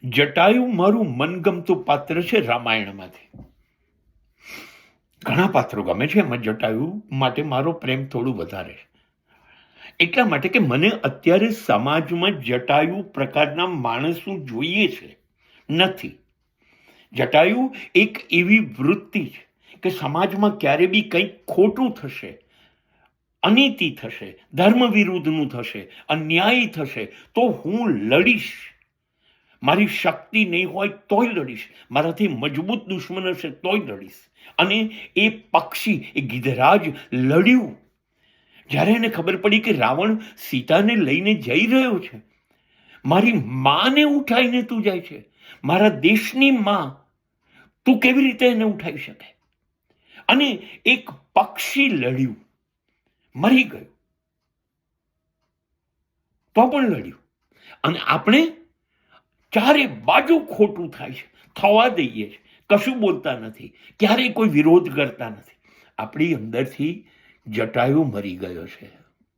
જટાયુ મારું મનગમતું પાત્ર છે રામાયણમાંથી. ઘણા પાત્રો ગમે છે, એમાં જટાયુ માટે મારો પ્રેમ થોડું વધારે છે. એટલા માટે કે મને અત્યારે સમાજમાં જટાયુ પ્રકારના માણસો જોઈએ છે નથી. જટાયુ એક એવી વૃત્તિ છે કે સમાજમાં ક્યારે બી કંઈક ખોટું થશે, અનીતિ થશે, ધર્મ વિરુદ્ધનું થશે, અન્યાયી થશે તો હું લડીશ. મારી શક્તિ નહીં હોય તોય લડીશ, મારાથી મજબૂત દુશ્મન હશે તોય લડીશ. અને એ પક્ષી, એ ગિધરાજ લડ્યું. જ્યારે એને ખબર પડી કે રાવણ સીતાને લઈને જઈ રહ્યો છે, મારી માને ઉઠાઈને તું જાય છે, મારા દેશની માં, તું કેવી રીતે એને ઉઠાવી શકે? અને એક પક્ષી લડ્યું, મરી ગયું તો પણ લડ્યું. અને આપણે ચારે બાજુ ખોટું થાય છે, થવા દઈએ છે, કશું બોલતા નથી, ક્યારેય કોઈ વિરોધ કરતા નથી. આપણી અંદરથી જટાયુ મરી ગયો છે.